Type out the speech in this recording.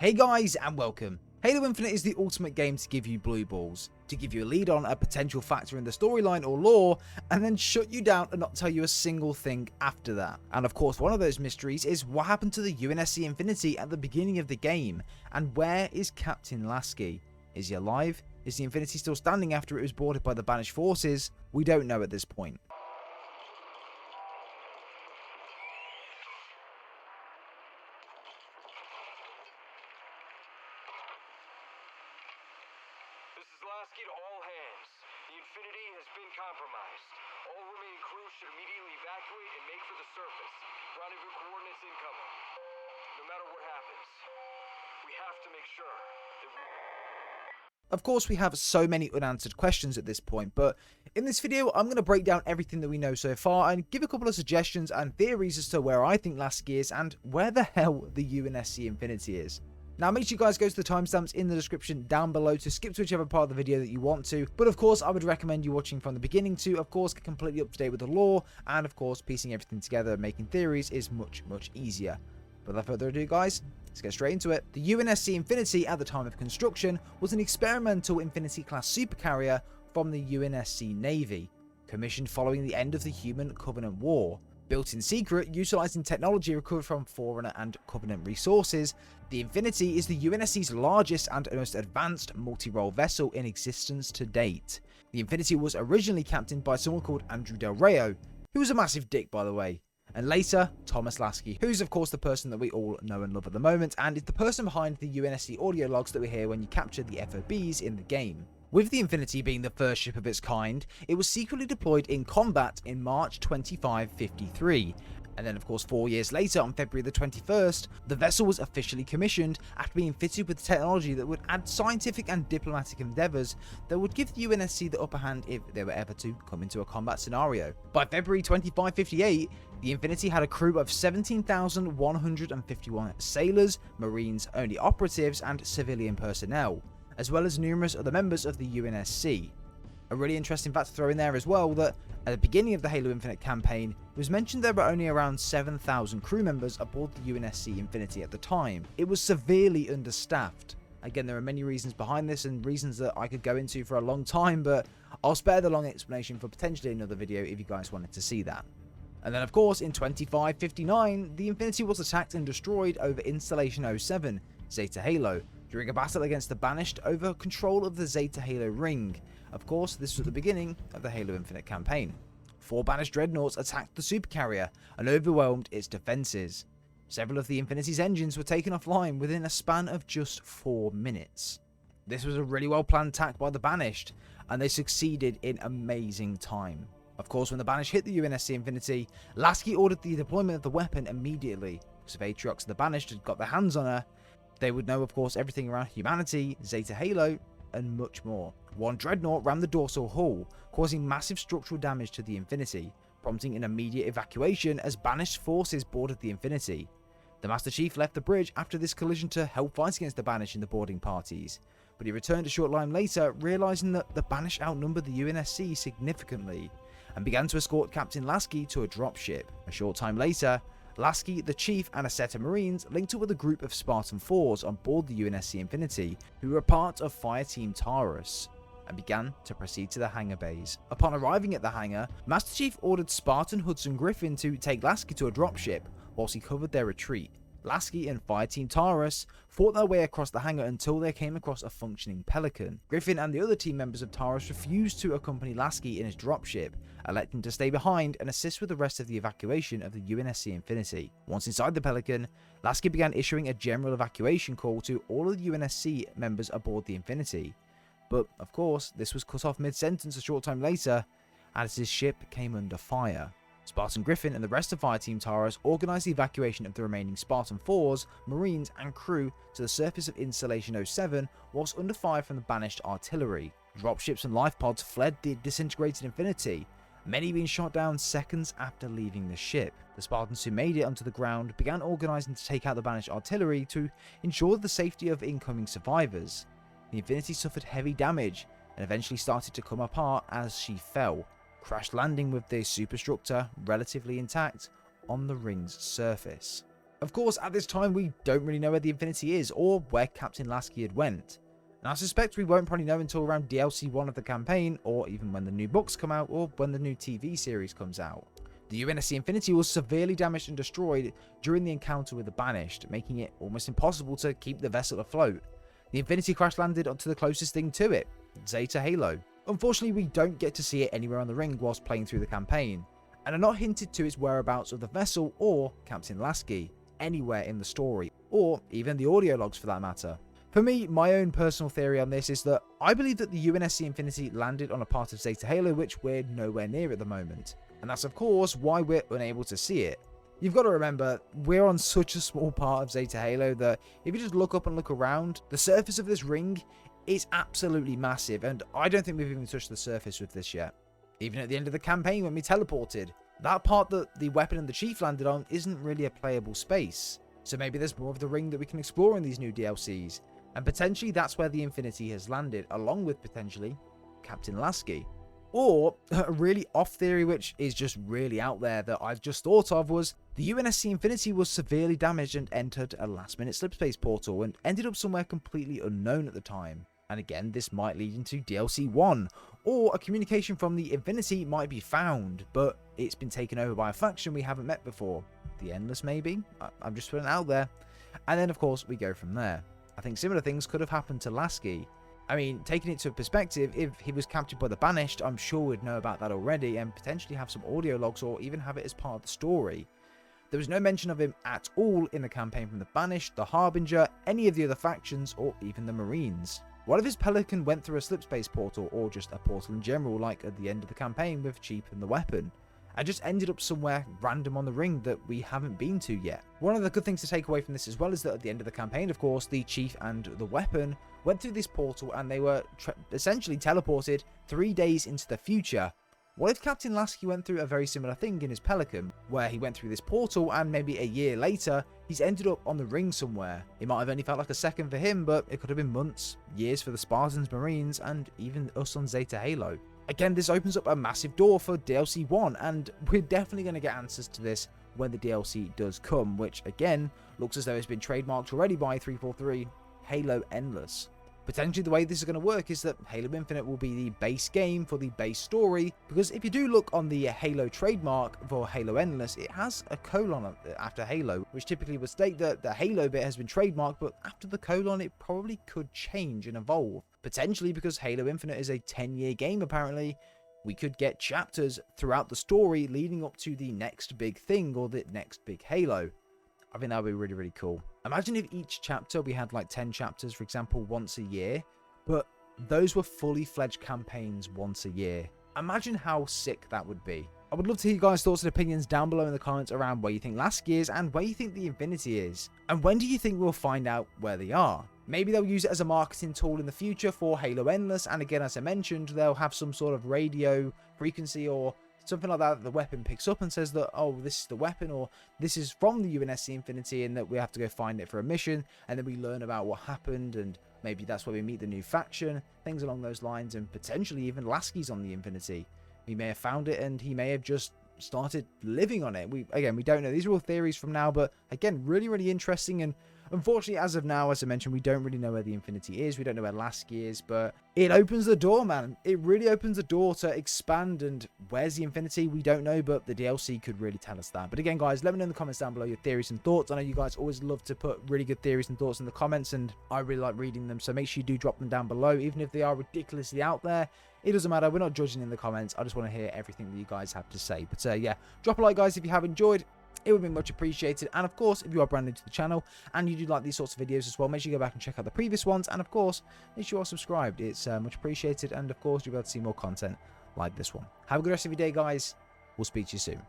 Hey guys and welcome. Halo Infinite is the ultimate game to give you blue balls, to give you a lead on a potential factor in the storyline or lore, and then shut you down and not tell you a single thing after that. And of course one of those mysteries is what happened to the UNSC Infinity at the beginning of the game, and where is Captain Lasky? Is he alive? Is the Infinity still standing after it was boarded by the Banished forces? We don't know at this point. Lasky to all hands. The Infinity has been compromised. All remaining crew should immediately evacuate and make for the surface. Rendezvous coordinates incoming. No matter what happens, we have to make sure that we... Of course, we have so many unanswered questions at this point, but in this video, I'm going to break down everything that we know so far and give a couple of suggestions and theories as to where I think Lasky is and where the hell the UNSC Infinity is. Now, make sure you guys go to the timestamps in the description down below to skip to whichever part of the video that you want to. But of course, I would recommend you watching from the beginning to, of course, get completely up to date with the lore. And of course, piecing everything together and making theories is much easier. But without further ado, guys, let's get straight into it. The UNSC Infinity at the time of construction was an experimental Infinity-class supercarrier from the UNSC Navy, commissioned following the end of the Human Covenant War. Built in secret, utilizing technology recovered from Forerunner and Covenant resources, the Infinity is the UNSC's largest and most advanced multi-role vessel in existence to date. The Infinity was originally captained by someone called Andrew Del Rayo, who was a massive dick by the way, and later Thomas Lasky, who's of course the person that we all know and love at the moment, and is the person behind the UNSC audio logs that we hear when you capture the FOBs in the game. With the Infinity being the first ship of its kind, it was secretly deployed in combat in March 2553, and then of course 4 years later, on February the 21st, the vessel was officially commissioned after being fitted with technology that would add scientific and diplomatic endeavours that would give the UNSC the upper hand if they were ever to come into a combat scenario. By February 2558, the Infinity had a crew of 17,151 sailors, marines, only operatives, and civilian personnel, as well as numerous other members of the UNSC. A really interesting fact to throw in there as well, that at the beginning of the Halo Infinite campaign, it was mentioned there were only around 7,000 crew members aboard the UNSC Infinity at the time. It was severely understaffed. Again, there are many reasons behind this and reasons that I could go into for a long time, but I'll spare the long explanation for potentially another video if you guys wanted to see that. And then of course in 2559, the Infinity was attacked and destroyed over Installation 07, Zeta Halo, during a battle against the Banished over control of the Zeta Halo ring. Of course, this was the beginning of the Halo Infinite campaign. 4 Banished dreadnoughts attacked the supercarrier and overwhelmed its defences. Several of the Infinity's engines were taken offline within a span of just 4 minutes. This was a really well planned attack by the Banished, and they succeeded in amazing time. Of course, when the Banished hit the UNSC Infinity, Lasky ordered the deployment of the weapon immediately, because if Atriox and the Banished had got their hands on her, they would know, of course, everything around humanity, Zeta Halo, and much more. One dreadnought rammed the dorsal hull, causing massive structural damage to the Infinity, prompting an immediate evacuation as Banished forces boarded the Infinity. The Master Chief left the bridge after this collision to help fight against the Banished in the boarding parties, but he returned a short time later, realizing that the Banished outnumbered the UNSC significantly, and began to escort Captain Lasky to a dropship. A short time later, Lasky, the Chief, and a set of Marines linked up with a group of Spartan 4s on board the UNSC Infinity, who were a part of Fireteam Taurus, and began to proceed to the hangar bays. Upon arriving at the hangar, Master Chief ordered Spartan Hudson Griffin to take Lasky to a dropship, whilst he covered their retreat. Lasky and Fireteam Taurus fought their way across the hangar until they came across a functioning Pelican. Griffin and the other team members of Taurus refused to accompany Lasky in his dropship, electing to stay behind and assist with the rest of the evacuation of the UNSC Infinity. Once inside the Pelican, Lasky began issuing a general evacuation call to all of the UNSC members aboard the Infinity. But, of course, this was cut off mid-sentence a short time later, as his ship came under fire. Spartan Griffin and the rest of Fireteam Taurus organised the evacuation of the remaining Spartan 4s, Marines and crew to the surface of Installation 07 whilst under fire from the Banished artillery. Dropships and life pods fled the disintegrated Infinity, many being shot down seconds after leaving the ship. The Spartans who made it onto the ground began organising to take out the Banished artillery to ensure the safety of incoming survivors. The Infinity suffered heavy damage and eventually started to come apart as she fell, crash landing with the superstructure relatively intact on the ring's surface. Of course, at this time, we don't really know where the Infinity is or where Captain Lasky had went. And I suspect we won't probably know until around DLC 1 of the campaign, or even when the new books come out, or when the new TV series comes out. The UNSC Infinity was severely damaged and destroyed during the encounter with the Banished, making it almost impossible to keep the vessel afloat. The Infinity crash landed onto the closest thing to it, Zeta Halo. Unfortunately, we don't get to see it anywhere on the ring whilst playing through the campaign, and are not hinted to its whereabouts of the vessel or Captain Lasky anywhere in the story, or even the audio logs for that matter. For me, my own personal theory on this is that I believe that the UNSC Infinity landed on a part of Zeta Halo which we're nowhere near at the moment. And that's of course why we're unable to see it. You've got to remember, we're on such a small part of Zeta Halo that if you just look up and look around, the surface of this ring is absolutely massive, and I don't think we've even touched the surface with this yet. Even at the end of the campaign when we teleported, that part that the weapon and the chief landed on isn't really a playable space. So maybe there's more of the ring that we can explore in these new DLCs. And potentially that's where the Infinity has landed, along with potentially Captain Lasky. Or a really off theory, which is just really out there that I've just thought of, was the UNSC Infinity was severely damaged and entered a last minute slipspace portal and ended up somewhere completely unknown at the time. And again, this might lead into DLC 1, or a communication from the Infinity might be found, but it's been taken over by a faction we haven't met before. The Endless maybe? I'm just putting it out there. And then of course we go from there. I think similar things could have happened to Lasky. I mean, taking it to a perspective, if he was captured by the Banished, I'm sure we'd know about that already and potentially have some audio logs or even have it as part of the story. There was no mention of him at all in the campaign from the Banished, the Harbinger, any of the other factions, or even the Marines. What if his Pelican went through a slipspace portal, or just a portal in general, like at the end of the campaign with Chief and the weapon, and just ended up somewhere random on the ring that we haven't been to yet? One of the good things to take away from this as well is that at the end of the campaign, of course, the Chief and the weapon went through this portal and they were essentially teleported 3 days into the future. What if Captain Lasky went through a very similar thing in his Pelican, where he went through this portal and maybe a year later, he's ended up on the ring somewhere? It might have only felt like a second for him, but it could have been months, years for the Spartans, Marines, and even us on Zeta Halo. Again, this opens up a massive door for DLC 1, and we're definitely going to get answers to this when the DLC does come, which again, looks as though it's been trademarked already by 343, Halo Endless. Potentially the way this is going to work is that Halo Infinite will be the base game for the base story, because if you do look on the Halo trademark for Halo Endless, it has a colon after Halo, which typically would state that the Halo bit has been trademarked, but after the colon it probably could change and evolve. Potentially because Halo Infinite is a 10-year game apparently, we could get chapters throughout the story leading up to the next big thing or the next big Halo. I think that would be really, really cool. Imagine if each chapter, we had like 10 chapters, for example, once a year, but those were fully fledged campaigns once a year. Imagine how sick that would be. I would love to hear you guys' thoughts and opinions down below in the comments around where you think Lasky is and where you think the Infinity is. And when do you think we'll find out where they are? Maybe they'll use it as a marketing tool in the future for Halo Endless, and again, as I mentioned, they'll have some sort of radio frequency or something like that the weapon picks up and says that, oh, this is the weapon, or this is from the UNSC Infinity, and that we have to go find it for a mission, and then we learn about what happened, and maybe that's where we meet the new faction, things along those lines, and potentially even Lasky's on the Infinity. He may have found it, and he may have just started living on it. We don't know. These are all theories from now, but again, really, really interesting. And unfortunately, as of now, as I mentioned, we don't really know where the Infinity is. We don't know where Lasky is, but it opens the door, man. It really opens the door to expand. And where's the Infinity? We don't know, but the DLC could really tell us that. But again, guys, let me know in the comments down below your theories and thoughts. I know you guys always love to put really good theories and thoughts in the comments, and I really like reading them. So make sure you do drop them down below, even if they are ridiculously out there. It doesn't matter. We're not judging in the comments. I just want to hear everything that you guys have to say. But yeah, drop a like, guys, if you have enjoyed. It would be much appreciated. And of course, if you are brand new to the channel and you do like these sorts of videos as well, make sure you go back and check out the previous ones. And of course, make sure you are subscribed. It's much appreciated. And of course, you'll be able to see more content like this one. Have a good rest of your day, guys. We'll speak to you soon.